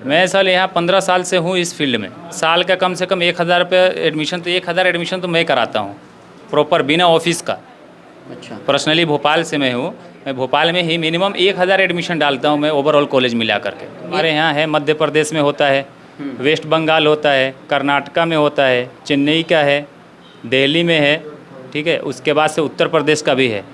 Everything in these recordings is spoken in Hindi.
मैं सर यहाँ 15 साल से हूँ इस फील्ड में। साल का कम से कम 1,000 रुपये एडमिशन, तो 1,000 एडमिशन तो मैं कराता हूँ प्रॉपर, बिना ऑफिस का। अच्छा। पर्सनली भोपाल से मैं हूँ, मैं भोपाल में ही मिनिमम 1,000 एडमिशन डालता हूँ मैं ओवरऑल कॉलेज मिला करके। हमारे यहाँ है, मध्य प्रदेश में होता है, वेस्ट बंगाल होता है, कर्नाटका में होता है, चेन्नई का है, दिल्ली में है, ठीक है। उसके बाद से उत्तर प्रदेश का भी है।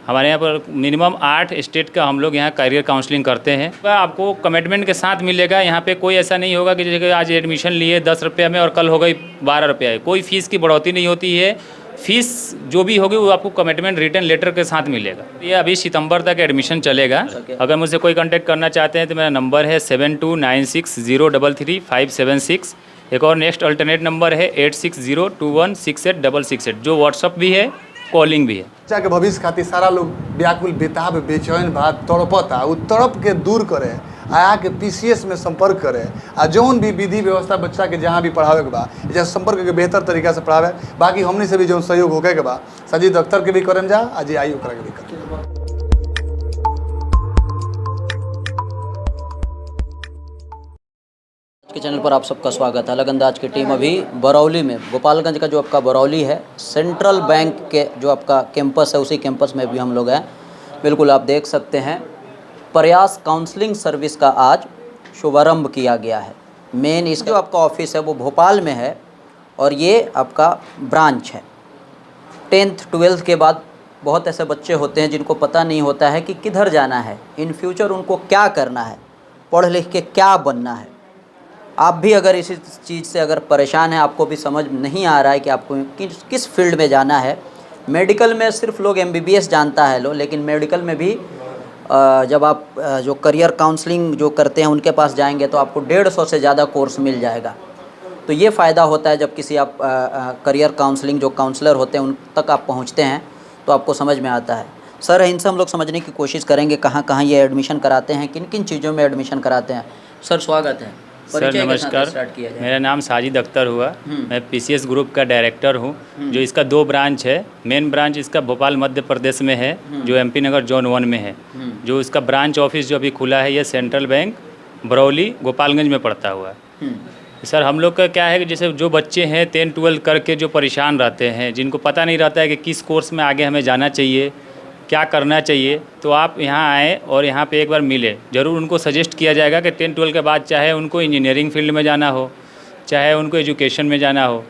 हमारे यहाँ पर मिनिमम 8 स्टेट का हम लोग यहाँ करियर काउंसलिंग करते हैं। आपको कमिटमेंट के साथ मिलेगा। यहाँ पे कोई ऐसा नहीं होगा कि जैसे आज एडमिशन लिए 10 रुपये में और कल हो गई 12 रुपये। कोई फ़ीस की बढ़ोतरी नहीं होती है। फ़ीस जो भी होगी वो आपको कमिटमेंट रिटर्न लेटर के साथ मिलेगा। ये अभी सितंबर तक एडमिशन चलेगा। अगर मुझसे कोई कांटेक्ट करना चाहते हैं तो मेरा नंबर है 7296033576। एक और नेक्स्ट अल्टरनेट नंबर है 8602168668, जो व्हाट्सअप भी है, कॉलिंग भी है। बच्चा के भविष्य खातिर सारा लोग व्याकुल, बेताब, बेचैन बा, तड़पता। उ तड़प के दूर करे, आया के PCS में संपर्क करे, आ जौन भी विधि व्यवस्था बच्चा के जहाँ भी पढ़ावे के बा, जैसे संपर्क के बेहतर तरीका से पढ़ावे। बाकी हमने से भी जो सहयोग होके के बा, सजीद अख्तर के भी करम जा, आज आई ओकरा के भी कर। के चैनल पर आप सबका स्वागत है। अलग अंदाज की टीम अभी बरौली में, गोपालगंज का जो आपका बरौली है, सेंट्रल बैंक के जो आपका कैंपस है, उसी कैंपस में भी हम लोग हैं। बिल्कुल आप देख सकते हैं, प्रयास काउंसलिंग सर्विस का आज शुभारंभ किया गया है। मेन इसका जो आपका ऑफिस है वो भोपाल में है और ये आपका ब्रांच है। 10th 12th के बाद बहुत ऐसे बच्चे होते हैं जिनको पता नहीं होता है कि किधर जाना है, इन फ्यूचर उनको क्या करना है, पढ़ लिख के क्या बनना है। आप भी अगर इसी चीज़ से अगर परेशान हैं, आपको भी समझ नहीं आ रहा है कि आपको किस फील्ड में जाना है। मेडिकल में सिर्फ लोग MBBS जानता है लेकिन मेडिकल में भी जब आप जो करियर काउंसलिंग जो करते हैं उनके पास जाएंगे तो आपको 150 से ज़्यादा कोर्स मिल जाएगा। तो ये फ़ायदा होता है जब किसी आप करियर काउंसलिंग जो काउंसलर होते हैं उन तक आप पहुँचते हैं तो आपको समझ में आता है। सर, इनसे हम लोग समझने की कोशिश करेंगे कहाँ कहाँ ये एडमिशन कराते हैं, किन किन चीज़ों में एडमिशन कराते हैं। सर स्वागत है। सर नमस्कार, मेरा नाम साजिद अख्तर हुआ। मैं PCS ग्रुप का डायरेक्टर हूँ। जो इसका 2 ब्रांच है। मेन ब्रांच इसका भोपाल मध्य प्रदेश में है, जो MP नगर जोन 1 में है। जो इसका ब्रांच ऑफिस जो अभी खुला है, ये सेंट्रल बैंक बरौली गोपालगंज में पड़ता हुआ है। सर हम लोग का क्या है कि जैसे जो बच्चे हैं 10 12 करके जो परेशान रहते हैं, जिनको पता नहीं रहता है कि किस कोर्स में आगे हमें जाना चाहिए, क्या करना चाहिए, तो आप यहाँ आएँ और यहाँ पे एक बार मिले। ज़रूर उनको सजेस्ट किया जाएगा कि 10 12 के बाद चाहे उनको इंजीनियरिंग फील्ड में जाना हो, चाहे उनको एजुकेशन में जाना हो,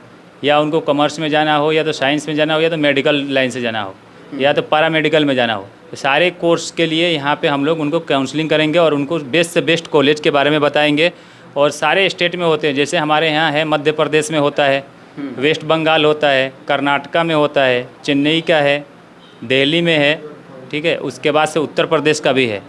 या उनको कॉमर्स में जाना हो, या तो साइंस में जाना हो, या तो मेडिकल लाइन से जाना हो, या तो पैरा मेडिकल में जाना हो। तो सारे कोर्स के लिए यहाँ पे हम लोग उनको काउंसलिंग करेंगे और उनको बेस्ट से बेस्ट कॉलेज के बारे में बताएंगे। और सारे स्टेट में होते हैं, जैसे हमारे यहाँ है, मध्य प्रदेश में होता है, वेस्ट बंगाल होता है, कर्नाटका में होता है, चेन्नई का है, दिल्ली में है, ठीक है। उसके बाद से उत्तर प्रदेश का भी है।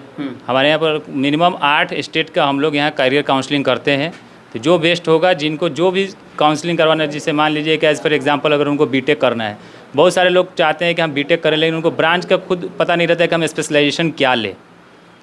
हमारे यहाँ पर मिनिमम 8 स्टेट का हम लोग यहाँ करियर काउंसलिंग करते हैं। तो जो बेस्ट होगा, जिनको जो भी काउंसलिंग करवाना है, जिसे मान लीजिए कि एज़ फॉर एग्जांपल अगर उनको बीटेक करना है, बहुत सारे लोग चाहते हैं कि हम बीटेक करें, लेकिन उनको ब्रांच का खुद पता नहीं रहता है कि हम स्पेशलाइजेशन क्या लें।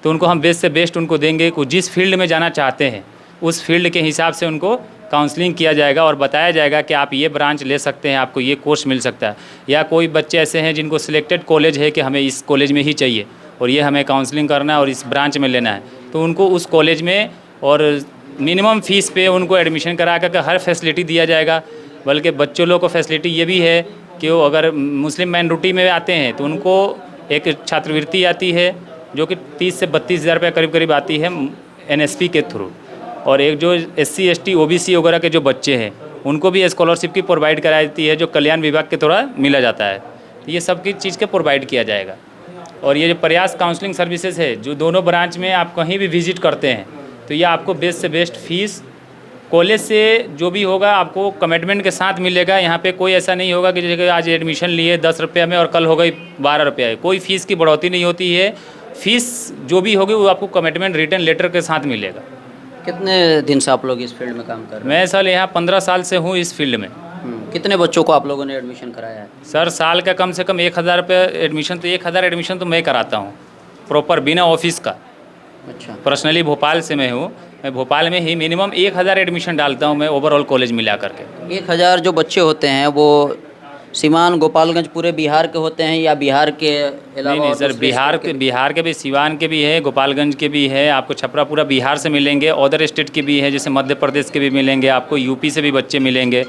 तो उनको हम बेस्ट से बेस्ट उनको देंगे। जिस फील्ड में जाना चाहते हैं उस फील्ड के हिसाब से उनको काउंसलिंग किया जाएगा और बताया जाएगा कि आप ये ब्रांच ले सकते हैं, आपको ये कोर्स मिल सकता है। या कोई बच्चे ऐसे हैं जिनको सिलेक्टेड कॉलेज है कि हमें इस कॉलेज में ही चाहिए और ये हमें काउंसलिंग करना है और इस ब्रांच में लेना है, तो उनको उस कॉलेज में और मिनिमम फ़ीस पे उनको एडमिशन करा कर हर फैसिलिटी दिया जाएगा। बल्कि बच्चों लोग को फैसिलिटी ये भी है कि वो अगर मुस्लिम माइनॉरिटी में आते हैं तो उनको एक छात्रवृत्ति आती है जो कि 30 से 32 हज़ार रुपये करीब करीब आती है NSP के थ्रू। और एक जो SC ST OBC वगैरह के जो बच्चे हैं उनको भी स्कॉलरशिप की प्रोवाइड कराई जाती है, जो कल्याण विभाग के थोड़ा मिला जाता है। तो ये सब की चीज़ के प्रोवाइड किया जाएगा। और ये जो प्रयास काउंसलिंग सर्विसेज है, जो दोनों ब्रांच में आप कहीं भी विजिट करते हैं तो ये आपको बेस्ट से बेस्ट फीस कॉलेज से जो भी होगा आपको कमिटमेंट के साथ मिलेगा। यहाँ पे कोई ऐसा नहीं होगा कि जैसे आज एडमिशन लिए 10 रुपये में और कल हो गई 12 रुपये। कोई फ़ीस की बढ़ोतरी नहीं होती है। फ़ीस जो भी होगी वो आपको कमिटमेंट रिटर्न लेटर के साथ मिलेगा। कितने दिन से आप लोग इस फील्ड में काम कर रहे हैं? मैं सर यहाँ 15 साल से हूँ इस फील्ड में। कितने बच्चों को आप लोगों ने एडमिशन कराया है? सर साल का कम से कम 1,000 रुपये एडमिशन, तो 1,000 एडमिशन तो मैं कराता हूँ प्रॉपर, बिना ऑफिस का। अच्छा। पर्सनली भोपाल से मैं हूँ, मैं भोपाल में ही मिनिमम 1,000 एडमिशन डालता हूँ मैं ओवरऑल कॉलेज मिला करके। 1,000 जो बच्चे होते हैं वो सीवान गोपालगंज पूरे बिहार के होते हैं या बिहार के अलावा? नहीं और सर, दूसरे स्टेट बिहार के भी, सिवान के भी है, गोपालगंज के भी है, आपको छपरा पूरा बिहार से मिलेंगे, अदर स्टेट के भी है, जैसे मध्य प्रदेश के भी मिलेंगे, आपको यूपी से भी बच्चे मिलेंगे,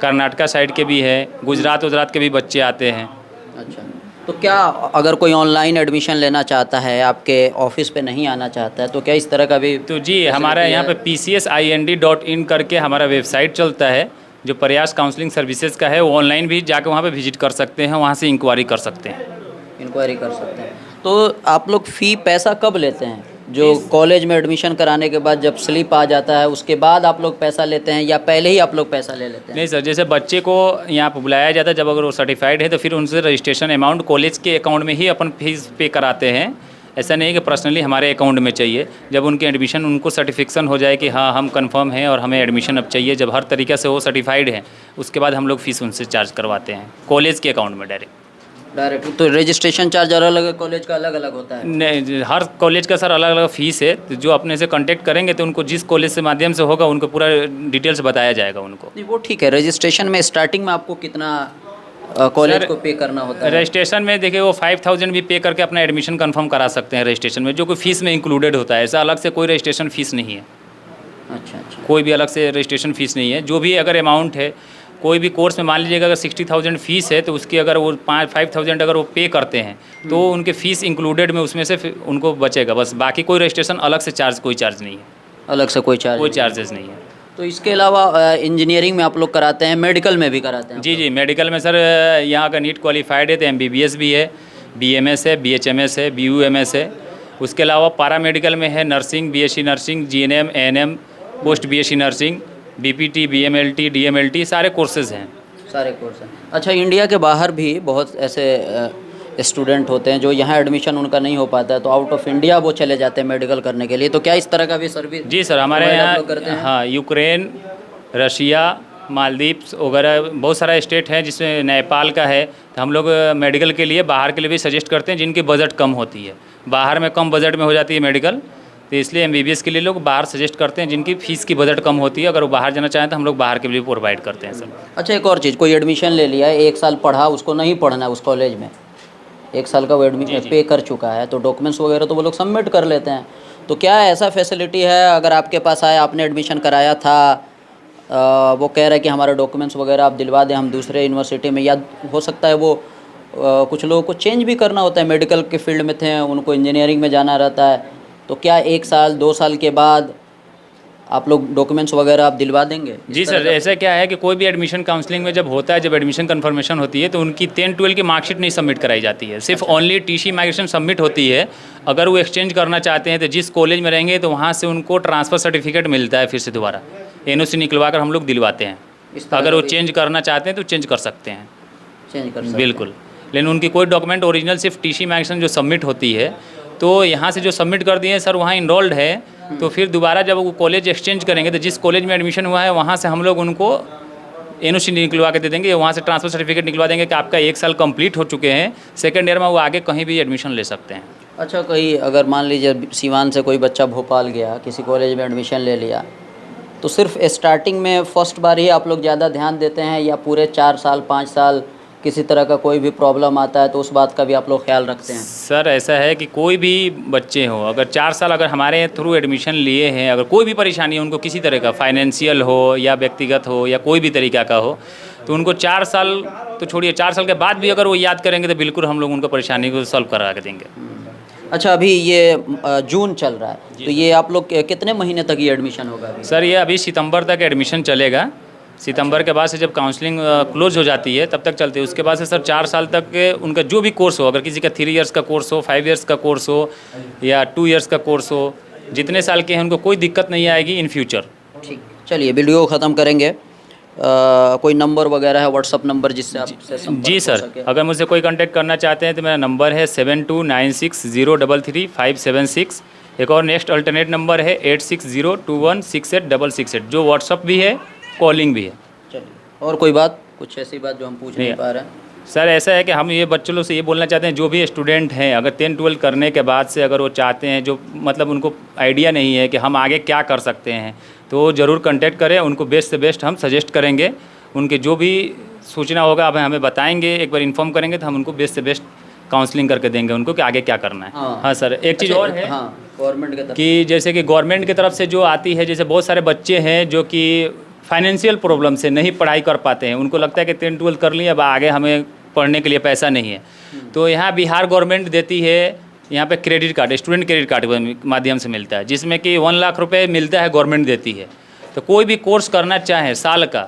कर्नाटका साइड के भी है, गुजरात के भी बच्चे आते हैं। अच्छा, तो क्या अगर कोई ऑनलाइन एडमिशन लेना चाहता है, आपके ऑफिस पे नहीं आना चाहता है, तो क्या इस तरह का भी? तो जी, हमारा यहाँ पे pcsind.in करके हमारा वेबसाइट चलता है, जो प्रयास काउंसलिंग सर्विसेज का है। वो ऑनलाइन भी जाकर वहाँ पे विजिट कर सकते हैं, वहाँ से इंक्वायरी कर सकते हैं। इंक्वायरी कर सकते हैं। तो आप लोग पैसा कब लेते हैं? जो कॉलेज में एडमिशन कराने के बाद जब स्लिप आ जाता है उसके बाद आप लोग पैसा लेते हैं या पहले ही आप लोग पैसा ले लेते हैं? नहीं सर, जैसे बच्चे को यहाँ पर बुलाया जाता है, जब अगर वो सर्टिफाइड है तो फिर उनसे रजिस्ट्रेशन अमाउंट कॉलेज के अकाउंट में ही अपन फीस पे कराते हैं। ऐसा नहीं है कि पर्सनली हमारे अकाउंट में चाहिए। जब उनके एडमिशन, उनको सर्टिफिकेशन हो जाए कि हाँ हम कंफर्म हैं और हमें एडमिशन अब चाहिए, जब हर तरीके से वो सर्टिफाइड है, उसके बाद हम लोग फ़ीस उनसे चार्ज करवाते हैं कॉलेज के अकाउंट में डायरेक्ट। तो रजिस्ट्रेशन चार्ज अलग अलग कॉलेज का अलग अलग होता है? नहीं, हर कॉलेज का सर अलग अलग फ़ीस है। तो जो अपने से कांटेक्ट करेंगे तो उनको जिस कॉलेज से माध्यम से होगा उनको पूरा डिटेल्स बताया जाएगा उनको। नहीं वो ठीक है। रजिस्ट्रेशन में स्टार्टिंग में आपको कितना कॉलेज को पे करना होता है? रजिस्ट्रेशन में देखिए वो 5000 भी पे करके अपना एडमिशन कंफर्म करा सकते हैं रजिस्ट्रेशन में, जो कोई फीस में इंक्लूडेड होता है। ऐसा अलग से कोई रजिस्ट्रेशन फ़ीस नहीं है। अच्छा, कोई भी अलग से रजिस्ट्रेशन फ़ीस नहीं है। जो भी अगर अमाउंट है कोई भी कोर्स में, मान लीजिएगा अगर 60,000 फीस है तो उसकी अगर वो 5,000 अगर वो पे करते हैं तो उनके फ़ीस इंक्लूडेड में उसमें से उनको बचेगा बस। बाकी कोई रजिस्ट्रेशन अलग से कोई चार्ज नहीं है। अलग से कोई चार्जेस नहीं है। तो इसके अलावा इंजीनियरिंग में आप लोग कराते हैं, मेडिकल में भी कराते हैं? जी, मेडिकल में सर यहाँ का नीट क्वालिफाइड है तो MBBS भी है, BMS है, BHMS है, BUMS है। उसके अलावा पारा मेडिकल में है nursing, BSc nursing, GNM, ANM, post BSc nursing, BPT, BMLT, DMLT, सारे कोर्सेज़ हैं। सारे कोर्स हैं। अच्छा, इंडिया के बाहर भी बहुत ऐसे स्टूडेंट होते हैं जो यहाँ एडमिशन उनका नहीं हो पाता है तो आउट ऑफ इंडिया वो चले जाते हैं मेडिकल करने के लिए, तो क्या इस तरह का भी सर्विस? जी सर, हमारे यहाँ हाँ, यूक्रेन, रशिया, मालदीव्स वगैरह बहुत सारा स्टेट है, जिसमें नेपाल का है। तो हम लोग मेडिकल के लिए बाहर के लिए भी सजेस्ट करते हैं जिनकी बजट कम होती है। बाहर में कम बजट में हो जाती है मेडिकल, तो इसलिए MBBS के लिए लोग बाहर सजेस्ट करते हैं जिनकी फ़ीस की बजट कम होती है। अगर वो बाहर जाना चाहें तो हम लोग बाहर के लिए प्रोवाइड करते हैं सर। अच्छा, एक और चीज़, कोई एडमिशन ले लिया है, 1 साल पढ़ा, उसको नहीं पढ़ना है उस कॉलेज में, 1 साल का वो एडमिशन पे कर चुका है, तो डॉक्यूमेंट्स वगैरह तो वो लोग सबमिट कर लेते हैं। तो क्या ऐसा फैसिलिटी है, अगर आपके पास आया, आपने एडमिशन कराया था, वो कह रहा है कि हमारे डॉक्यूमेंट्स वगैरह आप दिलवा दें, हम दूसरे यूनिवर्सिटी में, या हो सकता है वो कुछ लोगों को चेंज भी करना होता है, मेडिकल के फील्ड में थे, उनको इंजीनियरिंग में जाना रहता है, तो क्या 1 साल 2 साल के बाद आप लोग डॉक्यूमेंट्स वगैरह आप दिलवा देंगे? जी सर, ऐसा क्या है कि कोई भी एडमिशन काउंसलिंग में जब होता है, जब एडमिशन कंफर्मेशन होती है तो उनकी 10-12 की मार्कशीट नहीं सबमिट कराई जाती है, सिर्फ ओनली TC माइग्रेशन सबमिट होती है। अगर वो एक्सचेंज करना चाहते हैं तो जिस कॉलेज में रहेंगे तो वहाँ से उनको ट्रांसफ़र सर्टिफिकेट मिलता है, फिर से दोबारा NOC निकलवा कर हम लोग दिलवाते हैं। अगर वो चेंज करना चाहते हैं तो चेंज कर सकते हैं, चेंज कर सकते हैं बिल्कुल। लेकिन उनकी कोई डॉक्यूमेंट ओरिजिनल सिर्फ TC माइग्रेशन जो सबमिट होती है, तो यहाँ से जो सबमिट कर दिए सर वहाँ इनरोल्ड है, तो फिर दोबारा जब वो कॉलेज एक्सचेंज करेंगे तो जिस कॉलेज में एडमिशन हुआ है वहाँ से हम लोग उनको NOC निकलवा के दे देंगे, वहाँ से ट्रांसफ़र सर्टिफिकेट निकलवा देंगे कि आपका 1 साल कंप्लीट हो चुके हैं, सेकेंड ईयर में वो आगे कहीं भी एडमिशन ले सकते हैं। अच्छा, कहीं अगर मान लीजिए सीवान से कोई बच्चा भोपाल गया, किसी कॉलेज में एडमिशन ले लिया, तो सिर्फ स्टार्टिंग में फर्स्ट बार ही आप लोग ज़्यादा ध्यान देते हैं या पूरे 4 साल 5 साल किसी तरह का कोई भी प्रॉब्लम आता है तो उस बात का भी आप लोग ख्याल रखते हैं? सर ऐसा है कि कोई भी बच्चे हो, अगर 4 साल अगर हमारे थ्रू एडमिशन लिए हैं, अगर कोई भी परेशानी है उनको, किसी तरह का फाइनेंशियल हो या व्यक्तिगत हो या कोई भी तरीका का हो, तो उनको 4 साल तो छोड़िए, 4 साल के बाद भी अगर वो याद करेंगे तो बिल्कुल हम लोग उनको परेशानी को सॉल्व करा के देंगे। अच्छा, अभी ये जून चल रहा है, तो ये आप लोग कितने महीने तक ये एडमिशन होगा अभी? सर ये अभी सितंबर तक एडमिशन चलेगा। सितंबर के बाद से जब काउंसलिंग क्लोज हो जाती है तब तक चलती है। उसके बाद से सर 4 साल तक के उनका जो भी कोर्स हो, अगर किसी का 3 इयर्स का कोर्स हो, 5 इयर्स का कोर्स हो या 2 इयर्स का कोर्स हो, जितने साल के हैं उनको कोई दिक्कत नहीं आएगी इन फ्यूचर। ठीक, चलिए वीडियो ख़त्म करेंगे। कोई नंबर वगैरह है, व्हाट्सअप नंबर जिससे आपसे संपर्क जी सर, अगर मुझसे कोई कांटेक्ट करना चाहते हैं तो मेरा नंबर है 7296033576। एक और नेक्स्ट अल्टरनेट नंबर है 8602168688, जो व्हाट्सअप भी है, कॉलिंग भी है। चलिए, और कोई बात, कुछ ऐसी बात जो हम पूछ नहीं पा रहे हैं? सर ऐसा है कि हम ये बच्चों लोग से ये बोलना चाहते हैं, जो भी स्टूडेंट हैं अगर 10-12 करने के बाद से अगर वो चाहते हैं, जो मतलब उनको आइडिया नहीं है कि हम आगे क्या कर सकते हैं, तो ज़रूर कांटेक्ट करें, उनको बेस्ट से बेस्ट हम सजेस्ट करेंगे। उनके जो भी सूचना होगा अब हमें बताएंगे, एक बार इन्फॉर्म करेंगे तो हम उनको बेस्ट से बेस्ट काउंसलिंग करके देंगे उनको कि आगे क्या करना है। हाँ सर, एक चीज़ और है गवर्नमेंट के कि जैसे कि गवर्नमेंट की तरफ से जो आती है, जैसे बहुत सारे बच्चे हैं जो कि फाइनेंशियल प्रॉब्लम से नहीं पढ़ाई कर पाते हैं, उनको लगता है कि 10-12 कर लिए अब आगे हमें पढ़ने के लिए पैसा नहीं है, तो यहाँ बिहार गवर्नमेंट देती है, यहाँ पे credit card, student credit card के माध्यम से मिलता है, जिसमें कि 1 लाख रुपए मिलता है, गवर्नमेंट देती है। तो कोई भी कोर्स करना चाहे साल का,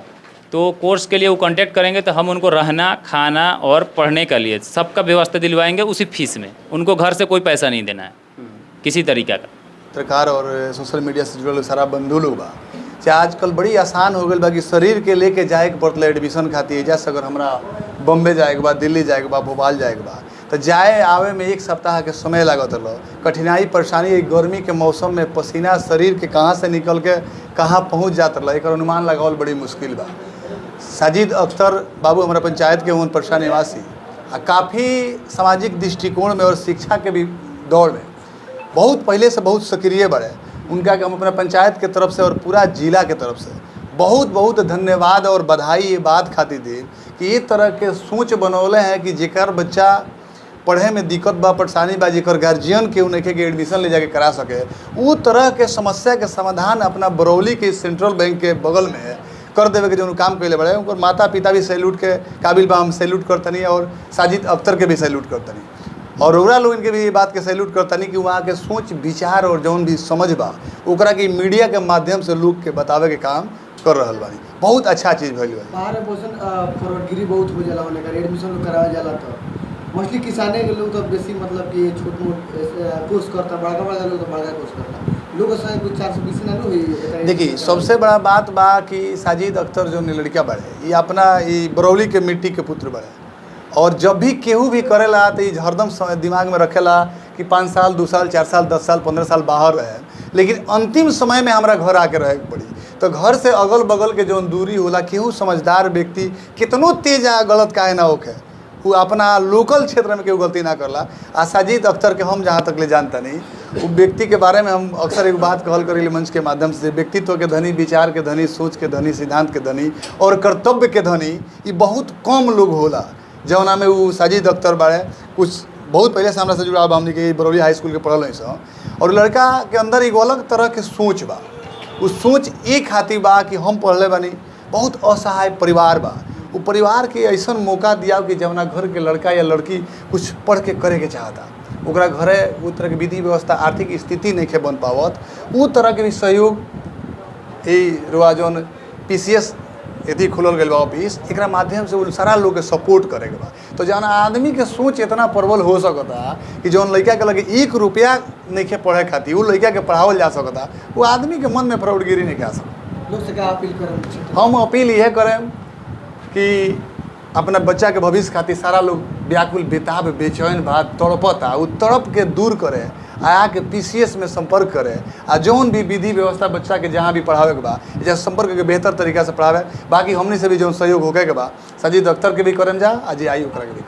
तो कोर्स के लिए वो कांटेक्ट करेंगे तो हम उनको रहना, खाना और पढ़ने के लिए सबका व्यवस्था दिलवाएंगे उसी फीस में। उनको घर से कोई पैसा नहीं देना है किसी तरीका का। सरकार और सोशल मीडिया से जुड़ल सारा बंधु लोग बा, चाहे आजकल बड़ी आसान हो गई बा कि शरीर के लेके जाए के पड़ता एडमिशन खातिर। जैसे अगर हमरा बम्बे जाए के बा, दिल्ली जाए के बा, भोपाल जाए के बा, तो जाए आवे में 1 सप्ताह के समय लागत रहा। कठिनाई परेशानी गर्मी के मौसम में पसीना शरीर के कहाँ से निकल के कहाँ पहुँच जाता रहा, एक अनुमान लगावल बड़ी मुश्किल बा। साजिद अख्तर बाबू हमारा पंचायत के उन परसा निवासी काफ़ी सामाजिक दृष्टिकोण में और शिक्षा के भी दौड़ में बहुत पहले से बहुत सक्रिय बढ़े। उनका कि हम अपना पंचायत के तरफ से और पूरा जिला के तरफ से बहुत बहुत धन्यवाद और बधाई ये बात खातिर दी कि ये तरह के सोच बनौले हैं कि जेकर बच्चा पढ़े में दिक्कत बा, परेशानी बा, जेकर गार्जियन के उनके के एडमिशन ले जाके करा सके, वो तरह के समस्या के समाधान अपना बरौली के सेंट्रल बैंक के बगल में कर देवे के जो काम कैले बड़े। उनकर माता पिता भी सैल्यूट के काबिल बा, हम सैल्यूट करतनी, और साजिद अख्तर के भी सैल्यूट करतनी, और ओकरा लोग इनके भी ये बात के सैल्यूट करतनी कि वहाँ के सोच विचार और जौन भी समझ बा ओकरा की मीडिया के माध्यम से लोग के बतावे के काम कर रहा बानी। बहुत अच्छा चीज़ भइल बा। बाहर पोषण फॉरवर्डगिरी बहुत हो जाला, होने का एडमिशन लोग करावे जाला, तो मोस्टली किसाने के लोग तो बेसी मतलब कि छोट मोट कोर्स करता, बड़का बड़का लोग तो बड़का कोर्स करता, लोग संगे कुछ 420 ना हुई। देखिए सबसे बड़ा बात बा कि साजिद अख्तर जो लड़का बड़े ये अपना ये बरौली के मिट्टी के पुत्र बड़े, और जब भी केहू भी करेला तो ये हरदम दिमाग में रखेला कि 5 साल 2 साल 4 साल 10 साल 15 साल बाहर रहे, लेकिन अंतिम समय में हमारा घर आके रहे पड़ी। तो घर से अगल बगल के जो दूरी होला, केहू समझदार व्यक्ति कितनों तेज गलत काहे ना होके वो अपना लोकल क्षेत्र में केहू गलती ना करला। आ साजिद अख्तर के हम जहाँ तक ले जानता नहीं, वो व्यक्ति के बारे में हम अक्सर एक बात कहल करेंगे मंच के माध्यम से, व्यक्तित्व के धनी, विचार के धनी, सोच के धनी, सिद्धांत के धनी और कर्तव्य के धनी ये बहुत कम लोग होला जौना में वो साजिद अख्तर बारे। कुछ बहुत पहले से हमारा से जुड़ा हमने के बरौली हाई स्कूल के पढ़ल है सब, और लड़का के अंदर एगो अलग तरह के सोच बा। उस सोच एक खातिर बा कि हम पढ़ले बानी, बहुत असहाय परिवार बा, वो परिवार के ऐसा मौका दिया कि जवना घर के लड़का या लड़की कुछ पढ़ के करे के चाहता, ओकरा घरे वो तरह के विधि व्यवस्था आर्थिक स्थिति नहीं बन पावत, वो तरह के भी सहयोग रुआ जौन PCS यदि खुलल गई बा ऑफिस, एक माध्यम से सारा लोग के सपोर्ट करे के बा। तो जौन आदमी के सोच इतना प्रबल हो सकता कि जौन लड़का के लगे 1 रुपया नहीं पढ़े खातिर वो लड़का के पढ़ावल जा सकता, वो आदमी के मन में फ्रॉडगिरी नहीं आ सकता। लोग से क्या अपील करें? हम अपील यह करें कि अपना बच्चा के भविष्य खातिर सारा लोग व्याकुल बेताब बेचैन बा, तड़पता, वो तड़प के दूर करे, आया के PCS में संपर्क करे, आ जौन भी विधि व्यवस्था बच्चा के जहाँ भी पढ़ावे के बा जैसे संपर्क के बेहतर तरीका से पढ़ावे। बाकी हमने से भी जौन सहयोग होके के बा साजिद अख्तर के भी करम जा, आज आई ओकरा के भी